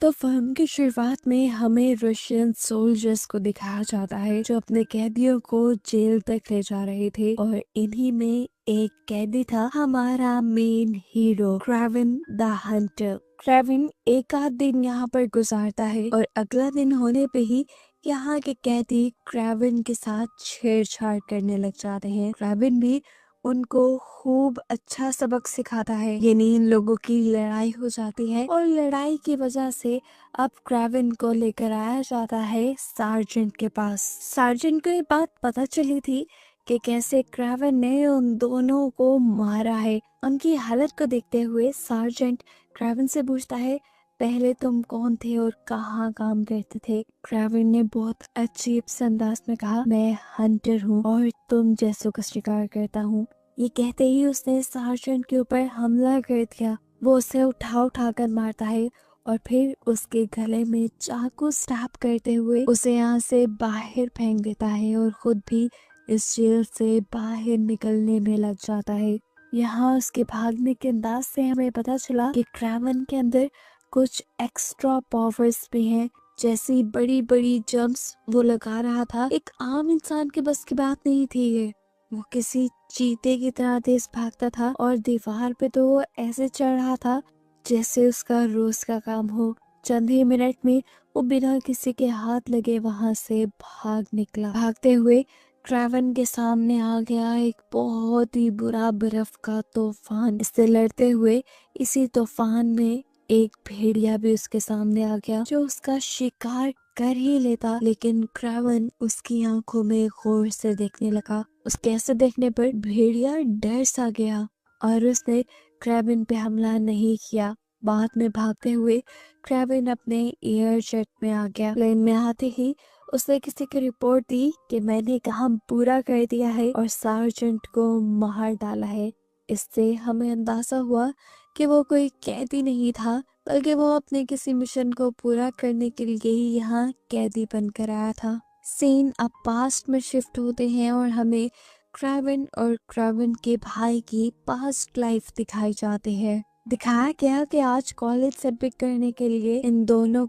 तो फिल्म की शुरुआत में हमें रशियन सोल्जर्स को दिखाया जाता है जो अपने कैदियों को जेल तक ले जा रहे थे, और इन्हीं में एक कैदी था हमारा main hero Kraven the Hunter. Kraven एक आध दिन यहाँ पर गुजारता है और अगला दिन होने पे ही यहाँ के कैदी क्रेविन के साथ छेड़छाड़ करने लग जाते हैं। क्रेविन भी उनको खूब अच्छा सबक सिखाता है। यानी इन लोगों की लड़ाई हो जाती है और लड़ाई की वजह से अब क्रेविन को लेकर आया जाता है सार्जेंट के पास। सार्जेंट को ये बात पता चली थी कि कैसे क्रेविन ने उन दोनों को मारा है। उनकी हालत को देखते हुए सार्जेंट क्रेविन से पूछता है, पहले तुम कौन थे और कहाँ काम करते थे? क्रेविन ने बहुत अजीब से अंदाज में कहा, मैं हंटर हूँ और तुम जैसों का शिकार करता हूँ। ये कहते ही उसने सार्जेंट के ऊपर हमला कर दिया। वो उसे उठा कर मारता है और फिर उसके गले में चाकू स्टैब करते हुए उसे यहाँ से बाहर फेंक देता है और खुद भी इस जेल से बाहर निकलने में लग जाता है। यहाँ उसके भागने के अंदाज से हमें पता चला कि क्रेविन के अंदर कुछ एक्स्ट्रा पावर्स भी हैं। जैसी बड़ी बड़ी जंप्स वो लगा रहा था, एक आम इंसान के बस की बात नहीं थी ये। वो किसी चीते की तरह तेज भागता था और दीवार पे तो वो ऐसे चढ़ रहा था जैसे उसका रोज का काम हो। चंद ही मिनट में वो बिना किसी के हाथ लगे वहां से भाग निकला। भागते हुए क्रेविन के सामने आ गया एक बहुत ही बुरा बर्फ का तूफान। इससे लड़ते हुए इसी तूफान में एक भेड़िया भी उसके सामने आ गया जो उसका शिकार कर ही लेता, लेकिन क्रेविन उसकी आंखों में गौर से देखने लगा। उसके ऐसे देखने पर भेड़िया डर सा गया और उसने क्रेविन पे हमला नहीं किया। बाद में भागते हुए क्रेविन अपने एयर जेट में आ गया। प्लेन में आते ही उसने किसी की रिपोर्ट दी कि मैंने काम पूरा कर दिया है और सार्जेंट को मार डाला है। इससे हमें अंदाजा हुआ कि वो कोई कैदी नहीं था, बल्कि वो अपने किसी मिशन को पूरा करने के लिए ही यहाँ कैदी बनकर आया था। सीन अब पास्ट में शिफ्ट होते हैं और हमें क्रेविन और क्रेविन के भाई की पास्ट लाइफ दिखाई जाती है। दिखाया गया कि आज कॉलेज से पिक करने के लिए इन दोनों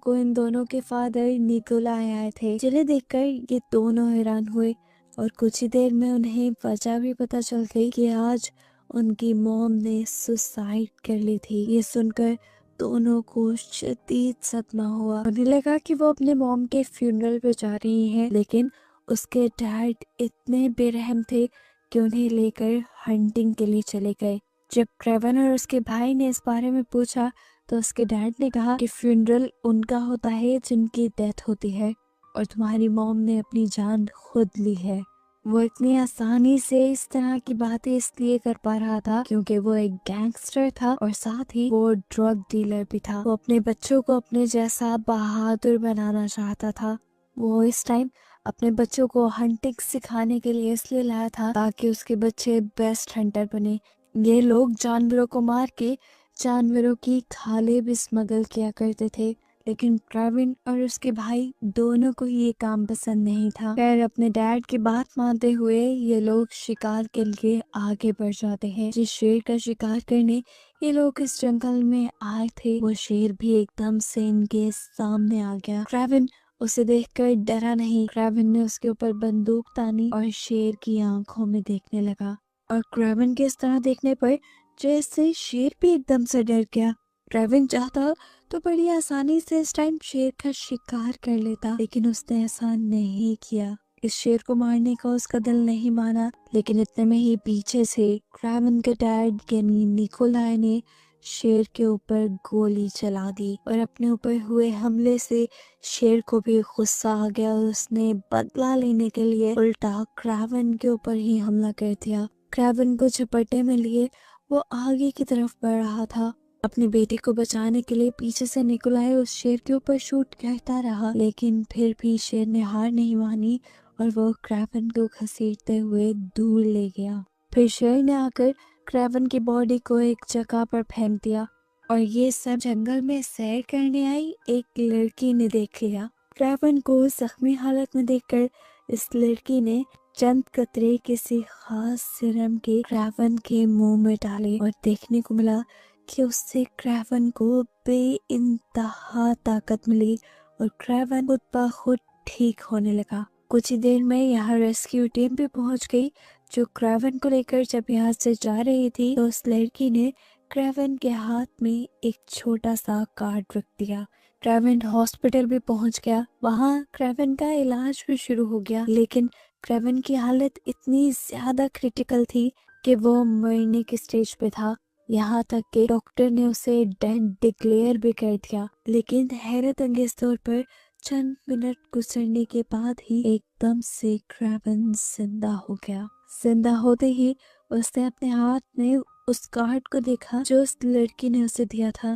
के फादर निकोलाई आए थे, जिन्हें देखकर ये दोनों हैरान हुए और कुछ ही देर में उन्हें वजह भी पता चल गई कि आज उनकी मॉम ने सुसाइड कर ली थी। ये सुनकर दोनों को शदीद सदमा हुआ। उन्हें लगा कि वो अपने मॉम के फ्यूनरल पे जा रही हैं, लेकिन उसके डैड इतने बेरहम थे कि उन्हें लेकर हंटिंग के लिए चले गए। जब क्रेविन और उसके भाई ने इस बारे में पूछा तो उसके डैड ने कहा कि फ्यूनरल उनका होता है जिनकी डेथ होती है और तुम्हारी मॉम ने अपनी जान खुद ली है। वो इतनी आसानी से इस तरह की बातें इसलिए कर पा रहा था क्योंकि वो एक गैंगस्टर था और साथ ही वो ड्रग डीलर भी था। वो अपने बच्चों को अपने जैसा बहादुर बनाना चाहता था। वो इस टाइम अपने बच्चों को हंटिंग सिखाने के लिए इसलिए लाया था ताकि उसके बच्चे बेस्ट हंटर बने। ये लोग जानवरों को मार के जानवरों की खाले भी स्मगल किया करते थे, लेकिन क्रेविन और उसके भाई दोनों को ये काम पसंद नहीं था। खैर अपने डैड की बात मानते हुए ये लोग शिकार के लिए आगे बढ़ जाते हैं। जिस शेर का शिकार करने ये लोग इस जंगल में आए थे, वो शेर भी एकदम से इनके सामने आ गया। क्रेविन उसे देखकर डरा नहीं। क्रेविन ने उसके ऊपर बंदूक तानी और शेर की आंखों में देखने लगा और क्रेविन के इस तरह देखने पर जैसे शेर भी एकदम से डर गया। क्रेविन चाहता तो बड़ी आसानी से इस टाइम शेर का शिकार कर लेता, लेकिन उसने ऐसा नहीं किया। इस शेर को मारने का उसका दिल नहीं माना, लेकिन इतने में ही पीछे से क्रेविन के डैड यानी निकोलाई ने शेर के ऊपर गोली चला दी और अपने ऊपर हुए हमले से शेर को भी गुस्सा आ गया और उसने बदला लेने के लिए उल्टा क्रेविन के ऊपर ही हमला कर दिया। क्रेविन को झपट्टे में लिए वो आगे की तरफ बढ़ रहा था। अपनी बेटी को बचाने के लिए पीछे से निकोलाई उस शेर के ऊपर शूट करता रहा, लेकिन फिर भी शेर ने हार नहीं मानी और वो क्रेविन को घसीटते हुए दूर ले गया। फिर शेर ने आकर क्रेविन की बॉडी को एक जगह पर फेंक दिया और ये सब जंगल में सैर करने आई एक लड़की ने देख लिया। क्रेविन को जख्मी हालत में देखकर इस लड़की ने चंद कतरे किसी खास सिरम के क्रेविन के मुंह में डाले और देखने को मिला कि उससे क्रेवन को बेइंतहा ताकत मिली और क्रेवन खुद ब खुद ठीक होने लगा। कुछ ही देर में यहाँ रेस्क्यू टीम भी पहुंच गई, जो क्रेवन को लेकर जब यहाँ से जा रही थी तो उस लड़की ने क्रेवन के हाथ में एक छोटा सा कार्ड रख दिया। क्रेवन हॉस्पिटल भी पहुंच गया। वहाँ क्रेवन का इलाज भी शुरू हो गया, लेकिन क्रेवन की हालत इतनी ज्यादा क्रिटिकल थी कि वो मरने की स्टेज पे था। यहाँ तक कि डॉक्टर ने उसे डेड डिक्लेयर भी कर दिया। लेकिन हैरत अंगेज तौर पर चंद मिनट गुजरने के बाद ही एकदम से क्रेवन जिंदा हो गया। जिंदा होते ही उसने अपने हाथ में उस कार्ड को देखा जो उस लड़की ने उसे दिया था।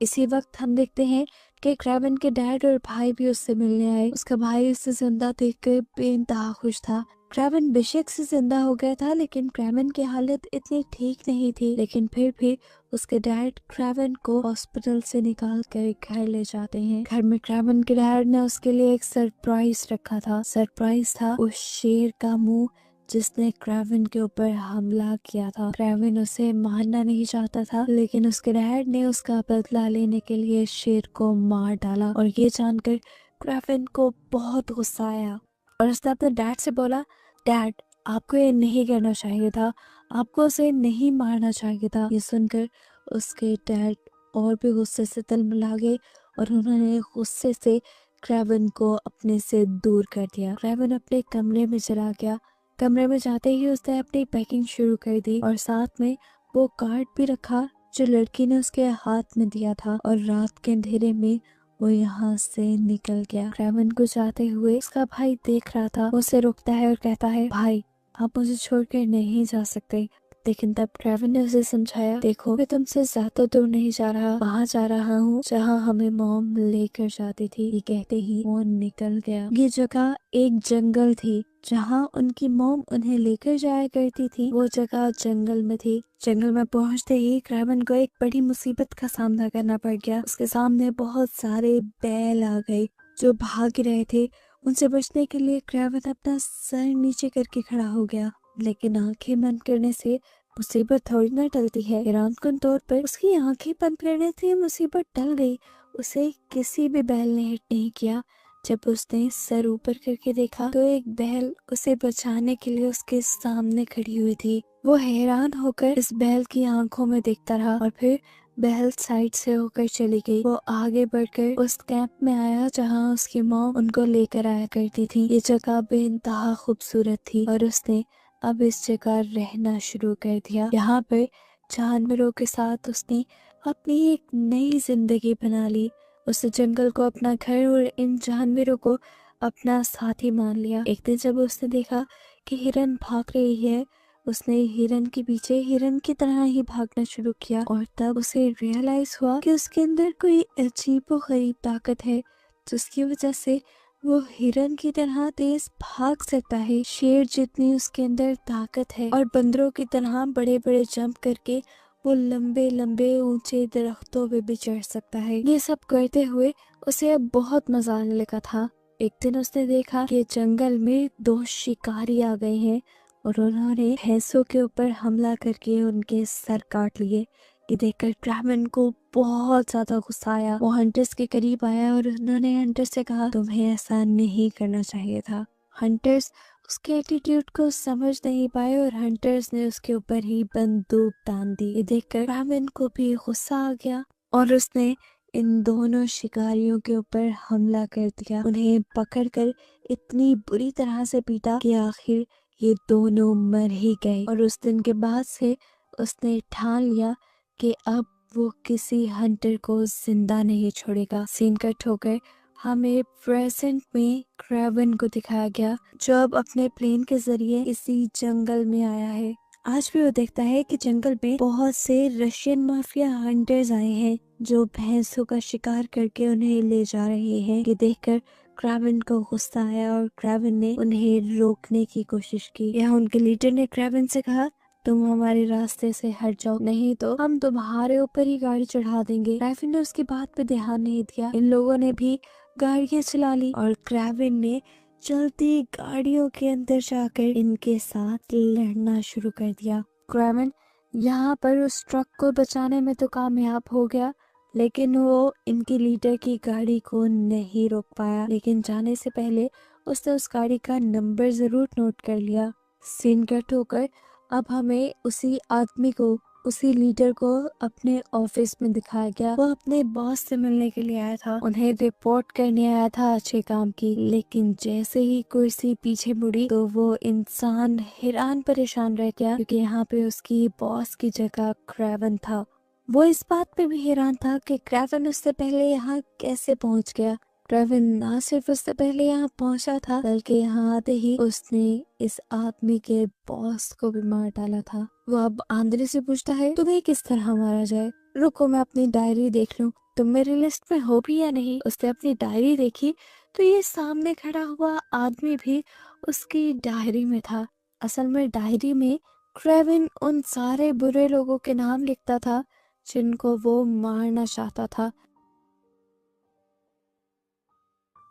इसी वक्त हम देखते हैं कि क्रेवन के डैड और भाई भी उससे मिलने आए। उसका भाई उसे जिंदा देखकर बेइंतहा खुश था। क्रेवन बेशक से जिंदा हो गया था, लेकिन क्रेवन की हालत इतनी ठीक नहीं थी। लेकिन फिर भी उसके डैड क्रेवन को हॉस्पिटल से निकाल कर घर ले जाते हैं। घर में क्रेवन के डैड ने उसके लिए एक सरप्राइज रखा था। सरप्राइज था उस शेर का मुंह जिसने क्रेवन के ऊपर हमला किया था। क्रेवन उसे मारना नहीं चाहता था, लेकिन उसके डैड ने उसका बदला लेने के लिए शेर को मार डाला। और ये जानकर क्रेवन को बहुत गुस्सा आया और उसने अपने डैड से बोला, डैड आपको ये नहीं करना चाहिए था, आपको उसे नहीं मारना चाहिए था। ये सुनकर उसके डैड और भी गुस्से से तिलमिला गए और उन्होंने गुस्से से क्रेवन को अपने से दूर कर दिया। क्रेवन अपने कमरे में चला गया। कमरे में जाते ही उसने अपनी पैकिंग शुरू कर दी और साथ में वो कार्ड भी रखा जो लड़की ने उसके हाथ में दिया था। और रात के अंधेरे में वो यहाँ से निकल गया। क्रेवन को जाते हुए उसका भाई देख रहा था। वो उसे रोकता है और कहता है, भाई आप मुझे छोड़कर नहीं जा सकते। लेकिन तब क्रेवन ने उसे समझाया, देखो मैं तुमसे ज्यादा दूर नहीं जा रहा, वहाँ जा रहा हूँ जहाँ हमें मॉम लेकर जाती थी। ये कहते ही वो निकल गया। ये जगह एक जंगल थी जहाँ उनकी मॉम उन्हें लेकर जाया करती थी। वो जगह जंगल में थी। जंगल में पहुँचते ही क्रेवन को एक बड़ी मुसीबत का सामना करना पड़ गया। उसके सामने बहुत सारे बैल आ गए जो भाग रहे थे। उनसे बचने के लिए क्रेवन अपना सर नीचे करके खड़ा हो गया, लेकिन आंखें बंद करने से मुसीबत थोड़ी ना टलती है। हैरानकुन तौर पर उसकी आंखें बंद करने से मुसीबत टल गई। उसे किसी भी बैल ने हिट नहीं किया। जब उसने सर ऊपर करके देखा तो एक बैल उसे बचाने के लिए उसके सामने खड़ी हुई थी। वो हैरान होकर इस बैल की आंखों में देखता रहा और फिर बैल साइड से होकर चली गई। वो आगे बढ़कर उस कैंप में आया जहाँ उसकी मॉम उनको लेकर आया करती थी। ये जगह बेइंतहा खूबसूरत थी और उसने अब इस जगह रहना शुरू कर दिया। यहाँ पर जानवरों के साथ उसने अपनी एक नई जिंदगी बना ली। उसने जंगल को अपना घर और इन जानवरों को अपना साथी मान लिया। एक दिन जब उसने देखा कि हिरन भाग रही है, उसने हिरन के पीछे हिरन की तरह ही भागना शुरू किया और तब उसे रियलाइज हुआ कि उसके अंदर कोई अजीबोगरीब ताकत है जिसकी वजह से वो हिरन की तरह तेज भाग सकता है। शेर जितनी उसके अंदर ताकत है और बंदरों की तरह बड़े बड़े जंप करके वो लंबे लंबे ऊंचे दरख्तों पे भी चढ़ सकता है। ये सब करते हुए उसे अब बहुत मजा आने लगा था। एक दिन उसने देखा कि जंगल में दो शिकारी आ गए हैं और उन्होंने भैंसों के ऊपर हमला करके उनके सर काट लिए। ये देखकर क्रेवन को बहुत ज्यादा गुस्सा आया। वो हंटर्स के करीब आया और उन्होंने हंटर्स से कहा, तुम्हें ऐसा नहीं करना चाहिए था। हंटर्स उसके एटीट्यूड को समझ नहीं पाए और हंटर्स ने उसके ऊपर ही बंदूक तान दी। ये देखकर क्रेवन को भी गुस्सा आ गया और उसने इन दोनों शिकारियों के ऊपर हमला कर दिया। उन्हें पकड़कर इतनी बुरी तरह से पीटा कि आखिर ये दोनों मर ही गए। और उस दिन के बाद से उसने ठान लिया कि अब वो किसी हंटर को जिंदा नहीं छोड़ेगा। सीन कट होकर हमें प्रेजेंट में क्रेवन को दिखाया गया जो अब अपने प्लेन के जरिए इसी जंगल में आया है। आज भी वो देखता है कि जंगल में बहुत से रशियन माफिया हंटर्स आए हैं जो भैंसों का शिकार करके उन्हें ले जा रहे हैं। ये देखकर क्रेवन को गुस्सा आया और क्रेवन ने उन्हें रोकने की कोशिश की। यहाँ उनके लीडर ने क्रेवन से कहा, तुम हमारे रास्ते से हट जाओ, नहीं तो हम तुम्हारे ऊपर ही गाड़ी चढ़ा देंगे। क्रेवन ने उसकी बात पे ध्यान नहीं दिया। इन लोगों ने भी गाड़ियां चला ली और क्रेवन ने चलती गाड़ियों के अंदर जाकर इनके साथ लड़ना शुरू कर दिया। क्रेवन यहाँ पर उस ट्रक को बचाने में तो कामयाब हो गया, लेकिन वो इनकी लीडर की गाड़ी को नहीं रोक पाया। लेकिन जाने से पहले उसने उस गाड़ी का नंबर जरूर नोट कर लिया। सीन कट होकर अब हमें उसी आदमी को, उसी लीडर को अपने ऑफिस में दिखाया गया। वो अपने बॉस से मिलने के लिए आया था, उन्हें रिपोर्ट करने आया था अच्छे काम की। लेकिन जैसे ही कुर्सी पीछे मुड़ी तो वो इंसान हैरान परेशान रह गया, क्योंकि यहाँ पे उसकी बॉस की जगह क्रेवन था। वो इस बात पे भी हैरान था कि क्रेवन उससे पहले यहाँ कैसे पहुंच गया। क्रेवन ना सिर्फ उससे पहले यहाँ पहुंचा था, बल्कि यहाँ आते ही उसने इस आदमी के बॉस को भी मार डाला था। वो अब आंद्रे से पूछता है, तुम्हें किस तरह मारा जाए? रुको मैं अपनी डायरी देख लूं, तुम मेरी लिस्ट में हो भी या नहीं। उसने अपनी डायरी देखी तो ये सामने खड़ा हुआ आदमी भी उसकी डायरी में था। असल में डायरी में क्रेविन उन सारे बुरे लोगों के नाम लिखता था जिनको वो मारना चाहता था।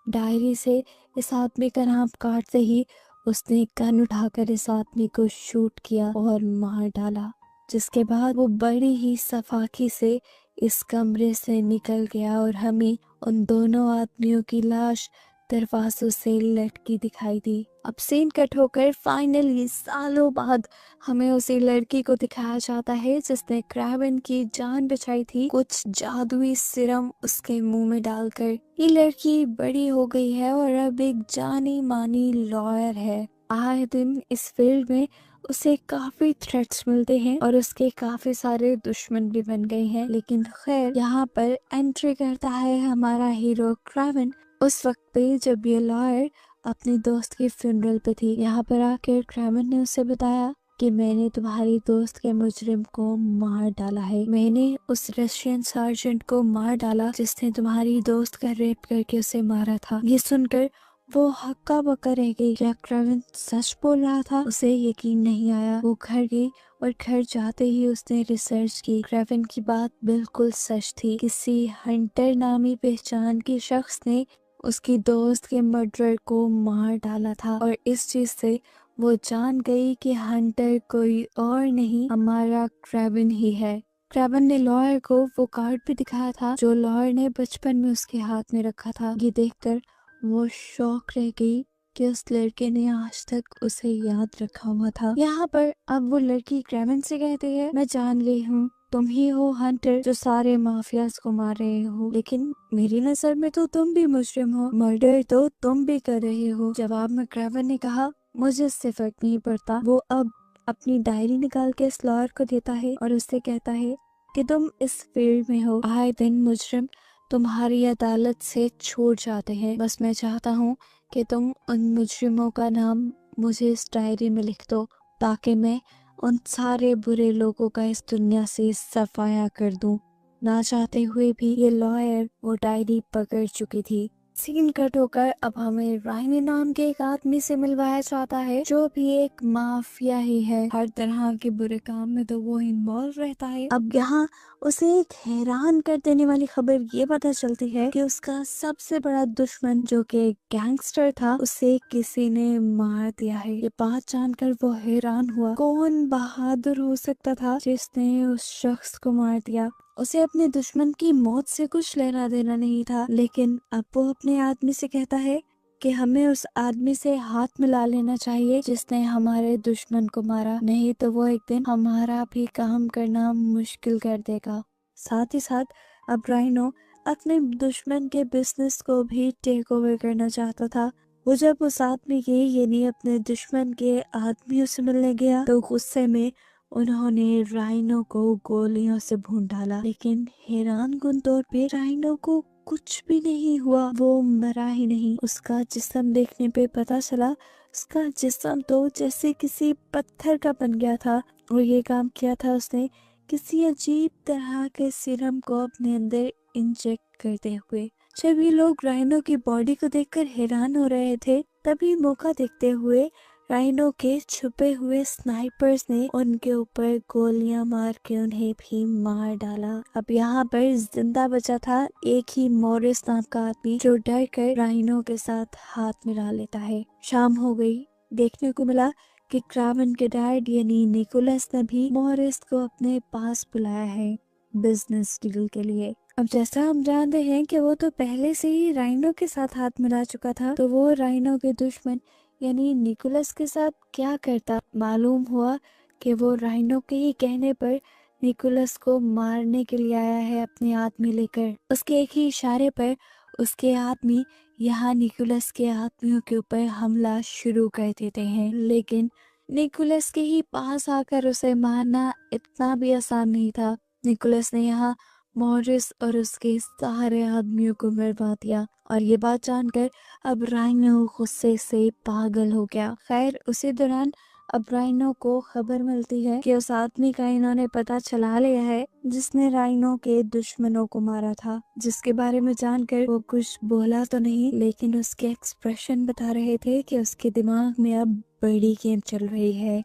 डायरी से इस आदमी का नाम काटते ही उसने गन उठाकर इस आदमी को शूट किया और मार डाला, जिसके बाद वो बड़ी ही सफाकी से इस कमरे से निकल गया और हमें उन दोनों आदमियों की लाश दरवाजों से लटकी दिखाई दी। अब सीन कट होकर फाइनली सालों बाद हमें उसी लड़की को दिखाया जाता है जिसने क्रेवन की जान बचाई थी, कुछ जादुई सिरम उसके मुंह में डालकर। ये लड़की बड़ी हो गई है और अब एक जानी मानी लॉयर है। आए दिन इस फील्ड में उसे काफी थ्रेट्स मिलते हैं और उसके काफी सारे दुश्मन भी बन गए हैं। लेकिन खैर यहाँ पर एंट्री करता है हमारा हीरो क्रेवन उस वक्त पे जब ये लॉयर अपनी दोस्त के फ्यूनरल पे थी। यहाँ पर आकर क्रेवन ने उसे बताया कि मैंने तुम्हारी दोस्त के मुजरिम को मार डाला है। मैंने उस रशियन सार्जेंट को मार डाला जिसने तुम्हारी दोस्त का रेप करके उसे मारा था। ये सुनकर वो हक्का बक्का रह गई। क्या क्रेवन सच बोल रहा था? उसे यकीन नहीं आया। वो घर गई और घर जाते ही उसने रिसर्च की। क्रेवन की बात बिल्कुल सच थी। किसी हंटर नामी पहचान के शख्स ने उसकी दोस्त के मर्डर को मार डाला था और इस चीज से वो जान गई कि हंटर कोई और नहीं, हमारा क्रेवन ही है। क्रेवन ने लॉयर को वो कार्ड भी दिखाया था जो लॉयर ने बचपन में उसके हाथ में रखा था। ये देखकर वो शौक रह गई कि उस लड़के ने आज तक उसे याद रखा हुआ था। यहाँ पर अब वो लड़की क्रेवन से कहती है, मैं जान गई हूँ तुम ही हो हंटर जो सारे माफियाज को मार रहे हो, लेकिन मेरी नजर में तो तुम भी मुजरिम हो, मर्डर तो तुम भी कर रहे हो। जवाब में क्रेवन ने कहा, मुझे इससे फर्क नहीं पड़ता। वो अब अपनी डायरी निकाल के इस लॉयर को देता है और उससे कहता है कि तुम इस फील्ड में हो, आए दिन मुजरिम तुम्हारी अदालत से छूट जाते हैं। बस मैं चाहता हूँ कि तुम उन मुजरिमों का नाम मुझे इस डायरी में लिख दो ताकि मैं उन सारे बुरे लोगों का इस दुनिया से सफाया कर दूं। ना चाहते हुए भी ये लॉयर वो डायरी पकड़ चुकी थी। सीन कट होकर अब हमें राइनी नाम के एक आदमी से मिलवाया जाता है जो भी एक माफिया ही है। हर तरह के बुरे काम में तो वो इन्वॉल्व रहता है। अब यहाँ उसे एक हैरान कर देने वाली खबर ये पता चलती है कि उसका सबसे बड़ा दुश्मन जो कि गैंगस्टर था उसे किसी ने मार दिया है। ये बात जानकर वो हैरान हुआ। कौन बहादुर हो सकता था जिसने उस शख्स को मार दिया? उसे अपने दुश्मन की मौत से कुछ लेना देना नहीं था, लेकिन अब वो अपने आदमी से कहता है कि हमें उस आदमी से हाथ मिला लेना चाहिए जिसने हमारे दुश्मन को मारा, नहीं तो वो एक दिन हमारा भी काम करना मुश्किल कर देगा। साथ ही साथ अब राइनो अपने दुश्मन के बिजनेस को भी टेक ओवर करना चाहता था। वो जब उस आदमी के यानी अपने दुश्मन के आदमियों से मिलने गया तो गुस्से में उन्होंने राइनो को गोलियों से भून डाला, लेकिन हैरान कुन तौर पे राइनो को कुछ भी नहीं हुआ। वो मरा ही नहीं। उसका जिस्म देखने पे पता चला उसका जिस्म तो जैसे किसी पत्थर का बन गया था और ये काम किया था उसने किसी अजीब तरह के सीरम को अपने अंदर इंजेक्ट करते हुए। जब ये लोग राइनो की बॉडी को देखकर हैरान हो रहे थे तभी मौका देखते हुए राइनो के छुपे हुए स्नाइपर्स ने उनके ऊपर गोलियां मार के उन्हें भी मार डाला। अब यहाँ पर जिंदा बचा था एक ही मॉरिस नाम का आदमी जो डर कर राइनो के साथ हाथ मिला लेता है। शाम हो गई। देखने को मिला कि क्रावन के डैड यानी निकोलस ने भी मॉरिस को अपने पास बुलाया है बिजनेस डील के लिए। अब जैसा हम जानते हैं कि वो तो पहले से ही राइनो के साथ हाथ मिला चुका था, तो वो राइनो के दुश्मन यानी निकोलस के साथ क्या करता। मालूम हुआ कि वो राइनो के ही कहने पर निकोलस को मारने के लिए आया है अपने आदमी लेकर। उसके एक ही इशारे पर उसके आदमी यहाँ निकोलस के आदमियों के ऊपर हमला शुरू कर देते हैं, लेकिन निकोलस के ही पास आकर उसे मारना इतना भी आसान नहीं था। निकोलस ने यहाँ मॉरिस और उसके सारे आदमियों को मरवा दिया और ये बात जानकर अब राइनो गुस्से से पागल हो गया। खैर उसी दौरान अब राइनो को खबर मिलती है कि उस आदमी का इन्होंने पता चला लिया है जिसने राइनो के दुश्मनों को मारा था, जिसके बारे में जानकर वो कुछ बोला तो नहीं, लेकिन उसके एक्सप्रेशन बता रहे थे कि उसके दिमाग में अब बड़ी गेम चल रही है।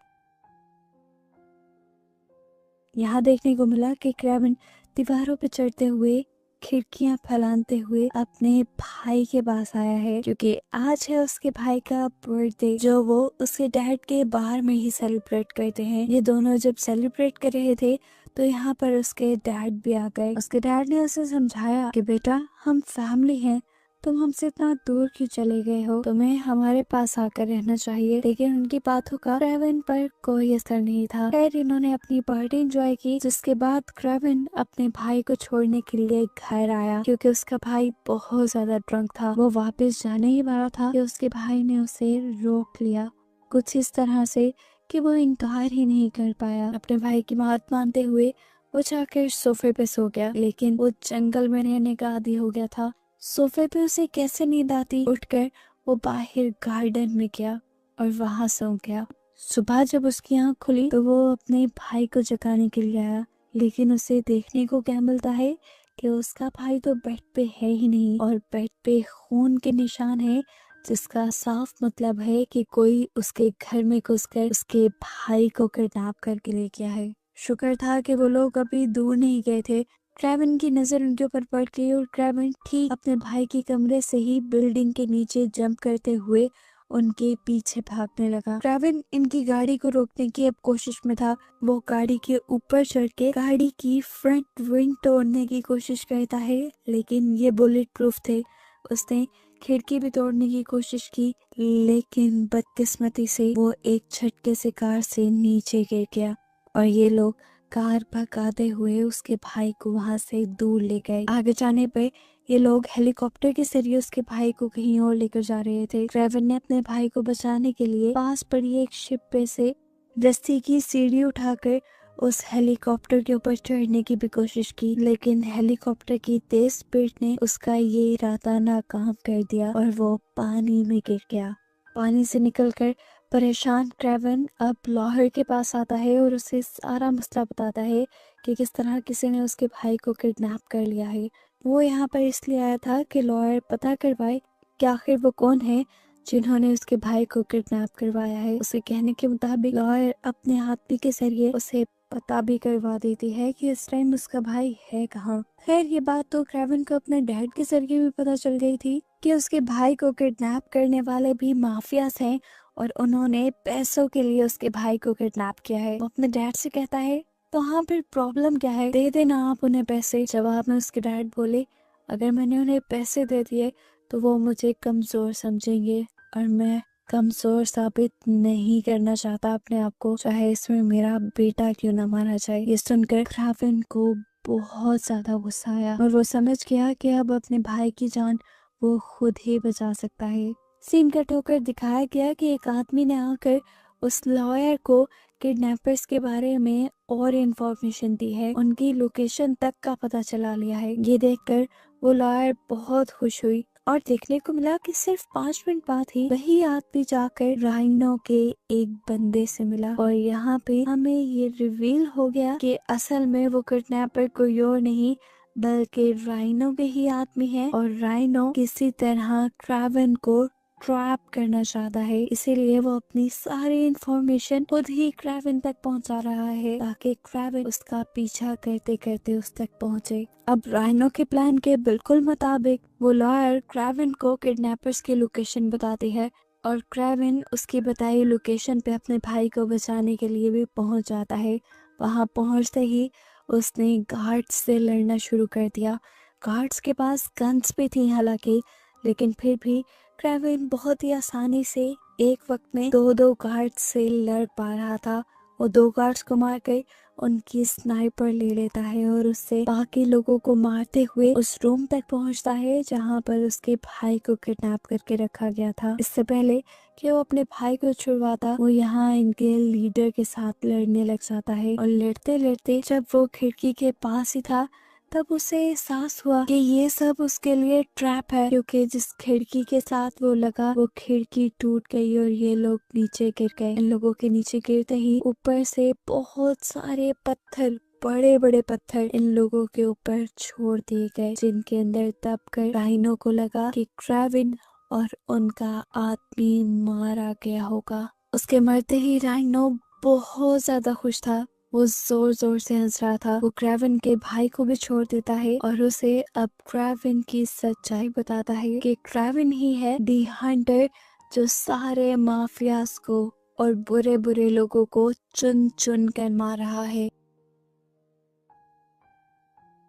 यहाँ देखने को मिला कि क्रेवन दीवारों पर चढ़ते हुए खिड़कियां फैलाते हुए अपने भाई के पास आया है, क्योंकि आज है उसके भाई का बर्थडे जो वो उसके डैड के बाहर में ही सेलिब्रेट करते हैं। ये दोनों जब सेलिब्रेट कर रहे थे तो यहाँ पर उसके डैड भी आ गए। उसके डैड ने उसे समझाया कि बेटा हम फैमिली हैं, तुम हमसे इतना दूर क्यों चले गए हो, तुम्हें हमारे पास आकर रहना चाहिए। लेकिन उनकी बातों का क्रेवन पर कोई असर नहीं था। खैर इन्होंने अपनी पार्टी एंजॉय की, जिसके बाद क्रेवन अपने भाई को छोड़ने के लिए घर आया, क्योंकि उसका भाई बहुत ज्यादा ड्रंक था। वो वापस जाने ही वाला था कि उसके भाई ने उसे रोक लिया कुछ इस तरह से कि वो इनकार ही नहीं कर पाया। अपने भाई की बात मानते हुए वो जाकर सोफे पे सो गया, लेकिन वो जंगल में रहने का आदी हो गया था। सोफे पे उसे कैसे नींद आती, उठकर वो बाहर गार्डन में गया और वहां सो गया। सुबह जब उसकी आंख खुली तो वो अपने भाई को जगाने के लिए आया, लेकिन उसे देखने को क्या मिलता है कि उसका भाई तो बेड पे है ही नहीं और बेड पे खून के निशान है, जिसका साफ मतलब है कि कोई उसके घर में घुसकर उसके भाई को किडनैप करके ले गया है। शुक्र था कि वो लोग अभी दूर नहीं गए थे। क्रेवन की नजर उनके ऊपर पड़ गई और क्रेवन ठीक अपने भाई के कमरे से ही बिल्डिंग के नीचे जंप करते हुए उनके पीछे भागने लगा। क्रेवन इनकी गाड़ी को रोकने की अब कोशिश में था। वो गाड़ी के ऊपर चढ़ के गाड़ी की फ्रंट विंग तोड़ने की कोशिश करता है, लेकिन ये बुलेट प्रूफ थे। उसने खिड़की भी तोड़ने की कोशिश की, लेकिन बदकिस्मती से वो एक झटके से कार से नीचे गिर गया और ये लोग कार भगाते हुए उसके भाई को वहां से दूर ले गए। आगे जाने पे ये लोग हेलीकॉप्टर के जरिए उसके भाई को कहीं और लेकर जा रहे थे। क्रेवन ने अपने भाई को बचाने के लिए पास पड़ी एक शिप पे से रस्सी की सीढ़ी उठाकर उस हेलीकॉप्टर के ऊपर चढ़ने की भी कोशिश की, लेकिन हेलीकॉप्टर की तेज स्पीड ने उसका ये इरादा नाकाम कर दिया और वो पानी में गिर गया। पानी से निकलकर परेशान क्रेवन अब लॉयर के पास आता है और उसे सारा मसला बताता है कि किस तरह किसी ने उसके भाई को किडनैप कर लिया है। वो यहाँ पर इसलिए आया था कि लॉयर पता करवाए कि आखिर वो कौन है जिन्होंने उसके भाई को किडनैप करवाया है। उसके कहने के मुताबिक लॉयर अपने आदमी के जरिए उसे पता भी करवा देती है कि इस टाइम उसका भाई है कहाँ। खैर ये बात तो क्रेवन को अपने डैड के जरिए भी पता चल गई थी कि उसके भाई को किडनैप करने वाले भी माफियाज हैं और उन्होंने पैसों के लिए उसके भाई को किडनैप किया है। वो अपने डैड से कहता है तो हाँ फिर प्रॉब्लम क्या है, दे देना आप उन्हें पैसे। जवाब में उसके डैड बोले अगर मैंने उन्हें पैसे दे दिए तो वो मुझे कमजोर समझेंगे और मैं कमजोर साबित नहीं करना चाहता अपने आप को, चाहे इसमें मेरा बेटा क्यों ना मारा जाए। ये सुनकर क्रेवन को बहुत ज्यादा गुस्सा आया और वो समझ गया कि अब अपने भाई की जान वो खुद ही बचा सकता है। सीन कट होकर दिखाया गया कि एक आदमी ने आकर उस लॉयर को किडनैपर्स के बारे में और इंफॉर्मेशन दी है, उनकी लोकेशन तक का पता चला लिया है। ये देखकर वो लॉयर बहुत खुश हुई और देखने को मिला कि सिर्फ 5 मिनट बाद ही वही आदमी जाकर राइनो के एक बंदे से मिला और यहाँ पे हमें ये रिवील हो गया कि असल में वो किडनैपर कोई और नहीं बल्कि राइनो के ही आदमी है और राइनो किसी तरह क्रेवन को ट्रैप करना चाहता है, इसीलिए वो अपनी सारी इंफॉर्मेशन खुद ही क्रेवन तक पहुंचा रहा है ताकि क्रेवन उसका पीछा करते करते उस तक पहुंचे। अब राइनो के प्लान के बिल्कुल मुताबिक वो लॉयर क्रेवन को किडनैपर्स की लोकेशन बताती है और क्रेविन उसकी बताई लोकेशन पे अपने भाई को बचाने के लिए भी पहुंच जाता है। वहां पहुंचते ही उसने गार्ड्स से लड़ना शुरू कर दिया। गार्ड्स के पास गन्स भी थी हालांकि, लेकिन फिर भी क्रेविन बहुत ही आसानी से एक वक्त में दो गार्ड्स से लड़ पा रहा था। वो 2 गार्ड्स को मार कर उनकी स्नाइपर ले लेता है और उससे बाकी लोगों को मारते हुए उस रूम तक पहुंचता है जहां पर उसके भाई को किडनैप करके रखा गया था। इससे पहले कि वो अपने भाई को छुड़वाता, वो यहाँ इनके लीडर के साथ लड़ने लग जाता है। और लड़ते लड़ते जब वो खिड़की के पास ही था, तब उसे एहसास हुआ कि ये सब उसके लिए ट्रैप है, क्योंकि जिस खिड़की के साथ वो लगा वो खिड़की टूट गई और ये लोग नीचे गिर गए। इन लोगों के नीचे गिरते ही ऊपर से बहुत सारे पत्थर, बड़े बड़े पत्थर इन लोगों के ऊपर छोड़ दिए गए, जिनके अंदर दबकर राइनो को लगा कि क्रेविन और उनका आदमी मारा गया होगा। उसके मरते ही राइनो बहुत ज्यादा खुश था। वो जोर जोर से हंस रहा था। वो क्रेविन के भाई को भी छोड़ देता है और उसे अब क्रेविन की सच्चाई बताता है कि क्रेविन ही है दी हंटर, जो सारे माफियाज को और बुरे बुरे लोगों को चुन चुन कर मार रहा है।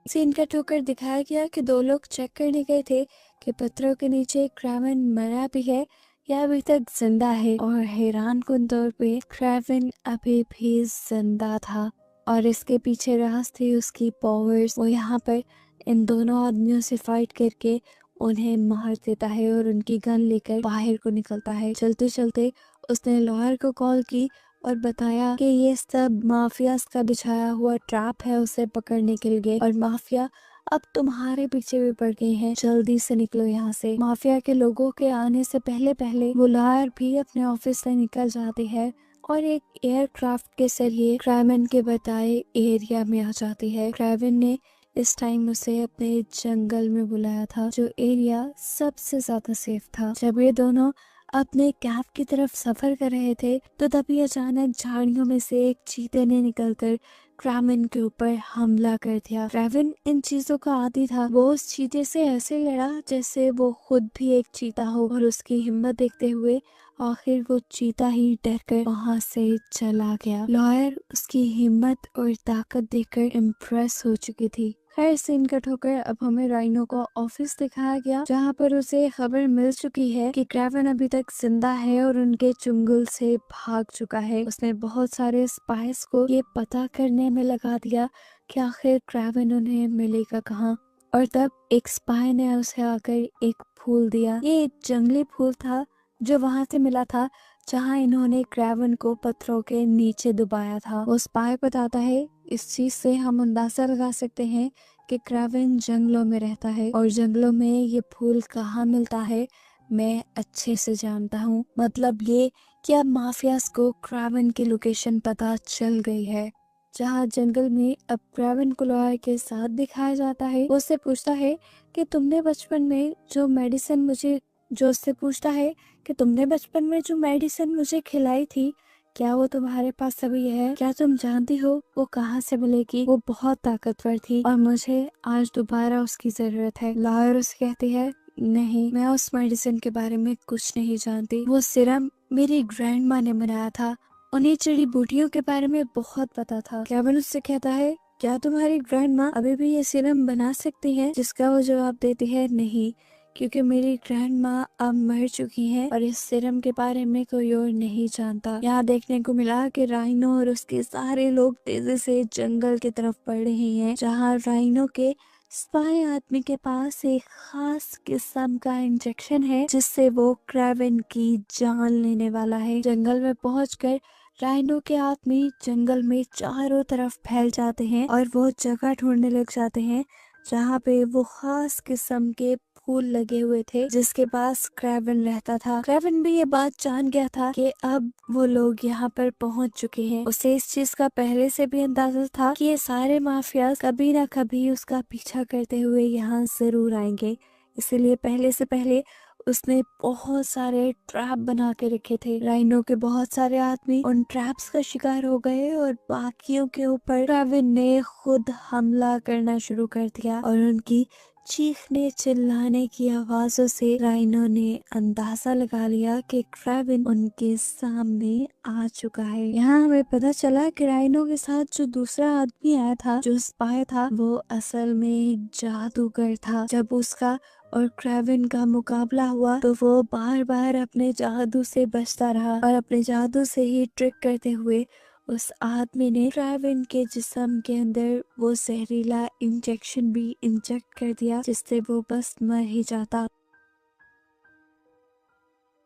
सीन कट होकर दिखाया गया कि 2 लोग चेक करने गए थे कि पत्थरों के नीचे क्रेविन मरा भी है या अभी तक जिंदा है, और हैरान कुन तौर पे क्रेविन अभी भी जिंदा था और इसके पीछे राज थी उसकी पावर्स। वो यहाँ पर इन दोनों आदमियों से फाइट करके उन्हें मार देता है और उनकी गन लेकर बाहर को निकलता है। चलते चलते उसने लॉयर को कॉल की और बताया कि ये सब माफियाज का बिछाया हुआ ट्रैप है उसे पकड़ने के लिए, और माफिया अब तुम्हारे पीछे भी पड़ गए हैं, जल्दी से निकलो यहाँ से। माफिया के लोगों के आने से पहले पहले वो लॉयर भी अपने ऑफिस से निकल जाती है और एक एयरक्राफ्ट के जरिए क्रेविन के बताए एरिया में आ जाती है। क्रेविन ने इस टाइम उसे अपने जंगल में बुलाया था, जो एरिया सबसे ज्यादा सेफ था। जब ये दोनों अपने कैंप की तरफ सफर कर रहे थे, तो तभी अचानक झाड़ियों में से एक चीते ने निकलकर क्रेविन के ऊपर हमला कर दिया। क्रेविन इन चीजों का आदी था। वो उस चीते से ऐसे लड़ा जैसे वो खुद भी एक चीता हो, और उसकी हिम्मत देखते हुए आखिर वो चीता ही डरकर वहां से चला गया। लॉयर उसकी हिम्मत और ताकत देखकर इम्प्रेस हो चुकी थी। खैर सीन कट होकर अब हमें राइनो का ऑफिस दिखाया गया, जहाँ पर उसे खबर मिल चुकी है कि क्रेविन अभी तक जिंदा है और उनके चुंगल से भाग चुका है। उसने बहुत सारे स्पाइस को ये पता करने में लगा दिया कि आखिर क्रेविन उन्हें मिलेगा कहाँ, और तब एक स्पाई ने उसे आकर एक फूल दिया। ये एक जंगली फूल था जो वहां से मिला था जहाँ इन्होंने क्रेविन को पत्थरों के नीचे दबाया था। वो स्पाई बताता है इस चीज से हम अंदाजा लगा सकते हैं कि क्रेविन जंगलों में रहता है, और जंगलों में ये फूल कहाँ मिलता है मैं अच्छे से जानता हूँ। मतलब ये कि अब माफियाज को क्रेविन की लोकेशन पता चल गई है। जहाँ जंगल में अब क्रेविन को लॉयर के साथ दिखाया जाता है। वो उससे पूछता है कि तुमने बचपन में जो मेडिसिन मुझे जो उससे पूछता है कि तुमने बचपन में जो मेडिसिन मुझे खिलाई थी, क्या वो तुम्हारे पास अभी है? क्या तुम जानती हो वो कहाँ से मिलेगी? वो बहुत ताकतवर थी और मुझे आज दोबारा उसकी जरूरत है। लॉयर उसे कहती है नहीं, मैं उस मेडिसिन के बारे में कुछ नहीं जानती। वो सिरम मेरी ग्रैंड माँ ने बनाया था, उन्हें जड़ी बूटियों के बारे में बहुत पता था। क्रेविन उससे कहता है क्या तुम्हारी ग्रैंड माँ अभी भी ये सिरम बना सकती है? जिसका वो जवाब देती है नहीं, क्योंकि मेरी ग्रैंड माँ अब मर चुकी है और इस सिरम के बारे में कोई और नहीं जानता। यहाँ देखने को मिला कि राइनो और उसके सारे लोग तेजी से जंगल की तरफ बढ़ रहे हैं, जहाँ राइनो के स्पाई आदमी के पास एक खास किस्म का इंजेक्शन है जिससे वो क्रेविन की जान लेने वाला है। जंगल में पहुंचकर राइनो के आदमी जंगल में चारों तरफ फैल जाते हैं और वो जगह ढूंढने लग जाते हैं जहाँ पे वो खास किस्म के फूल लगे हुए थे जिसके पास क्रेविन रहता था। क्रेविन भी ये बात जान गया था कि अब वो लोग यहाँ पर पहुँच चुके हैं। उसे इस चीज का पहले से भी अंदाजा था कि ये सारे माफिया कभी ना कभी उसका पीछा करते हुए यहाँ जरूर आएंगे, इसीलिए पहले से पहले उसने बहुत सारे ट्रैप बना के रखे थे। राइनो के बहुत सारे आदमी उन ट्रैप्स का शिकार हो गए और बाकियों के ऊपर क्रेविन ने खुद हमला करना शुरू कर दिया और उनकी चीखने चिल्लाने की आवाजों से राइनो ने अंदाजा लगा लिया कि क्रेविन उनके सामने आ चुका है। यहाँ हमें पता चला कि राइनो के साथ जो दूसरा आदमी आया था, जो स्पाई था, वो असल में जादूगर था। जब उसका और क्रेविन का मुकाबला हुआ तो वो बार बार अपने जादू से बचता रहा और अपने जादू से ही ट्रिक करते हुए उस आदमी ने क्रेविन के जिस्म के अंदर वो जहरीला इंजेक्शन भी इंजेक्ट कर दिया, जिससे वो बस मर ही जाता।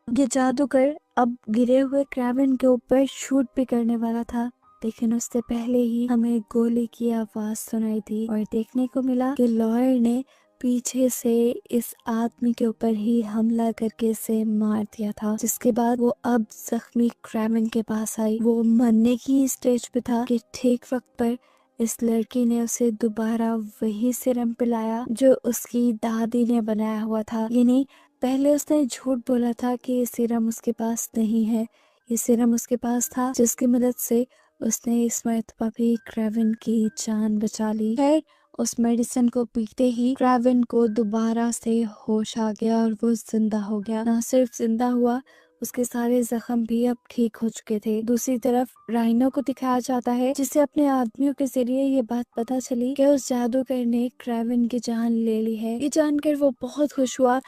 ये जादूगर अब गिरे हुए क्रेविन के ऊपर शूट भी करने वाला था, लेकिन उससे पहले ही हमें गोली की आवाज सुनाई दी और देखने को मिला कि लॉयर ने पीछे से इस आदमी के ऊपर ही हमला करके इसे मार दिया था। जिसके बाद वो अब जख्मी क्रेविन के पास आई। वो मरने की स्टेज पे था कि ठीक वक्त पर इस लड़की ने उसे दोबारा वही सिरम पिलाया जो उसकी दादी ने बनाया हुआ था। यानी पहले उसने झूठ बोला था कि ये सीरम उसके पास नहीं है, ये सीरम उसके पास था, जिसकी मदद से उसने इस मरतबा भी क्रेविन की जान बचा ली। खैर, उस मेडिसिन को पीते ही क्रेविन को दोबारा से होश आ गया और वो जिंदा हो गया। ना सिर्फ जिंदा हुआ, उसके सारे जख्म भी अब ठीक हो चुके थे। दूसरी तरफ राइनो को दिखाया जाता है, जिसे अपने आदमियों के जरिए ये बात पता चली कि उस जादूगर ने क्रेविन की जान ले ली है। ये जानकर वो बहुत खुश हुआ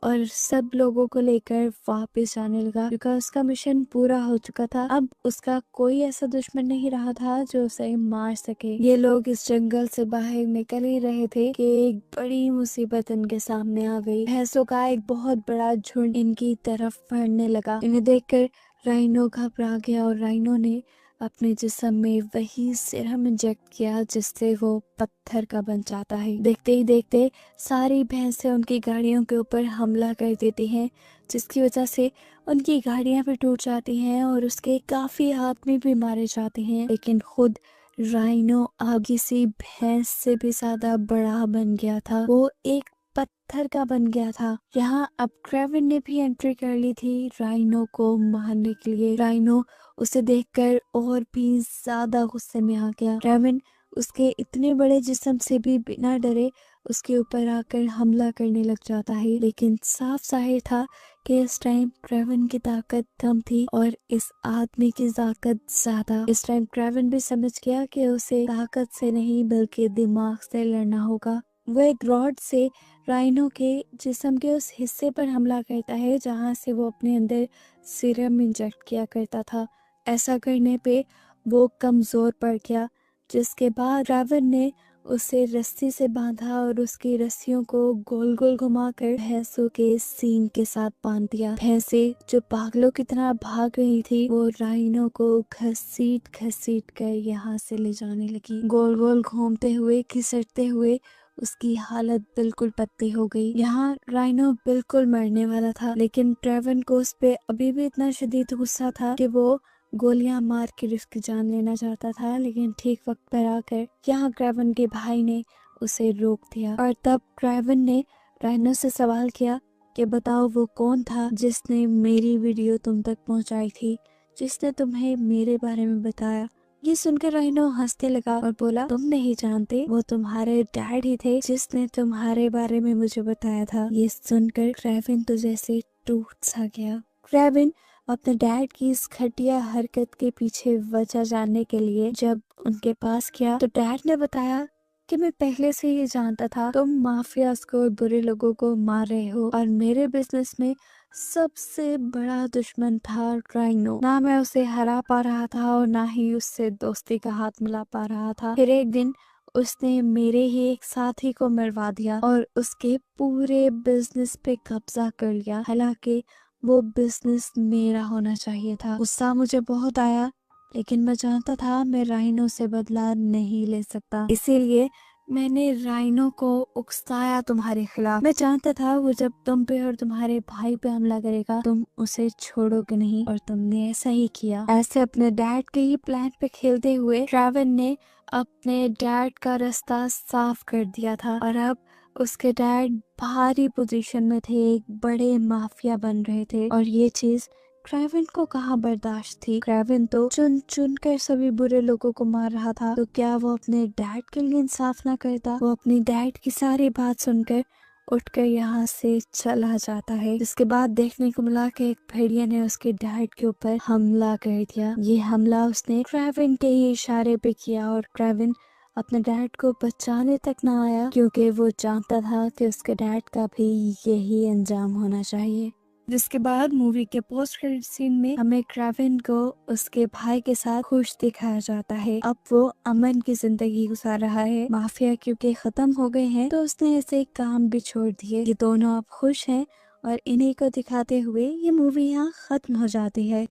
और सब लोगों को लेकर वापस जाने लगा, क्योंकि उसका मिशन पूरा हो चुका था। अब उसका कोई ऐसा दुश्मन नहीं रहा था जो उसे मार सके। ये लोग इस जंगल से बाहर निकल ही रहे थे कि एक बड़ी मुसीबत इनके सामने आ गई। भैंसों का एक बहुत बड़ा झुंड इनकी तरफ बढ़ने लगा। इन्हें देखकर राइनो घबरा गया और राइनो ने अपने जिस्म में वही सीरम इंजेक्ट किया जिससे वो पत्थर का बन जाता है। देखते ही देखते सारी भैंसें उनकी गाड़ियों के ऊपर हमला कर देती हैं, जिसकी वजह से उनकी गाड़ियां भी टूट जाती हैं और उसके काफी आदमी भी मारे जाते हैं। लेकिन खुद राइनो अब किसी भैंस से भी ज्यादा बड़ा बन गया था। वो एक पत्थर का बन गया था। यहाँ अब क्रेविन ने भी एंट्री कर ली थी राइनो को मारने के लिए। राइनो उसे देखकर और भी ज्यादा गुस्से में आ गया। क्रेविन उसके इतने बड़े जिस्म से भी बिना डरे उसके ऊपर आकर हमला करने लग जाता है। लेकिन साफ जाहिर था कि इस टाइम क्रेविन की ताकत कम थी और इस आदमी की ताकत ज्यादा। इस टाइम क्रेविन भी समझ गया कि उसे ताकत से नहीं बल्कि दिमाग से लड़ना होगा। वो एक रॉड से राइनो के जिस्म के उस हिस्से पर हमला करता है जहां से वो अपने अंदर सीरम इंजेक्ट किया करता था। ऐसा करने पे वो कमजोर पड़ गया, जिसके बाद क्रेविन ने उसे रस्सी से बांधा और उसकी रस्सियों को गोल गोल घुमाकर भैंसों के सींग के साथ बांध दिया। भैंसें जो पागलों की तरह भाग रही थी, वो राइनो को घसीट घसीट कर यहाँ से ले जाने लगी। गोल गोल घूमते हुए, घिसटते हुए उसकी हालत बिल्कुल पतली हो गई। यहाँ राइनो बिल्कुल मरने वाला था, लेकिन क्रेविन को उस पे अभी भी इतना शदीद गुस्सा था कि वो गोलियां मार के उसकी जान लेना चाहता था। लेकिन ठीक वक्त पर आकर यहाँ क्रेविन के भाई ने उसे रोक दिया और तब क्रेविन ने राइनो से सवाल किया कि बताओ वो कौन था जिसने मेरी वीडियो तुम तक पहुंचाई थी, जिसने तुम्हें मेरे बारे में बताया। ये सुनकर राइनो हंसने लगा और बोला, तुम नहीं जानते, वो तुम्हारे डैड ही थे जिसने तुम्हारे बारे में मुझे बताया था। ये सुनकर क्रेविन तो जैसे टूट सा गया। क्रेविन अपने डैड की इस घटिया हरकत के पीछे वजह जानने के लिए जब उनके पास गया तो डैड ने बताया कि मैं पहले से ही जानता था तुम माफियाज को और बुरे लोगों को मार रहे हो और मेरे बिजनेस में सबसे बड़ा दुश्मन था राइनो। ना मैं उसे हरा पा रहा था और ना ही उससे दोस्ती का हाथ मिला पा रहा था। फिर एक दिन उसने मेरे ही एक साथी को मरवा दिया और उसके पूरे बिजनेस पे कब्जा कर लिया। हालांकि वो बिजनेस मेरा होना चाहिए था। गुस्सा मुझे बहुत आया, लेकिन मैं जानता था मैं राइनो से बदला नहीं ले सकता, इसीलिए मैंने राइनो को उकसाया तुम्हारे खिलाफ। मैं जानता था वो जब तुम पे और तुम्हारे भाई पे हमला करेगा तुम उसे छोड़ोगे नहीं, और तुमने ऐसा ही किया। ऐसे अपने डैड के ही प्लान पे खेलते हुए क्रेविन ने अपने डैड का रास्ता साफ कर दिया था और अब उसके डैड भारी पोजीशन में थे, एक बड़े माफिया बन रहे थे और ये चीज क्रेविन को कहाँ बर्दाश्त थी। क्रेविन तो चुन चुन कर सभी बुरे लोगों को मार रहा था, तो क्या वो अपने डैड के लिए इंसाफ ना करता। वो अपनी डैड की सारी बात सुनकर उठकर यहाँ से चला जाता है। जिसके बाद देखने को मिला कि एक भेड़िया ने उसके डैड के ऊपर हमला कर दिया। ये हमला उसने क्रेविन के ही इशारे पे किया और क्रेविन अपने डैड को बचाने तक ना आया, क्योंकि वो जानता था कि उसके डैड का भी यही अंजाम होना चाहिए। जिसके बाद मूवी के पोस्ट क्रेडिट सीन में हमें क्रेविन को उसके भाई के साथ खुश दिखाया जाता है। अब वो अमन की जिंदगी गुजार रहा है। माफिया क्योंकि खत्म हो गए हैं, तो उसने ऐसे काम भी छोड़ दिए। ये दोनों अब खुश हैं और इन्हीं को दिखाते हुए ये मूवी यहाँ खत्म हो जाती है।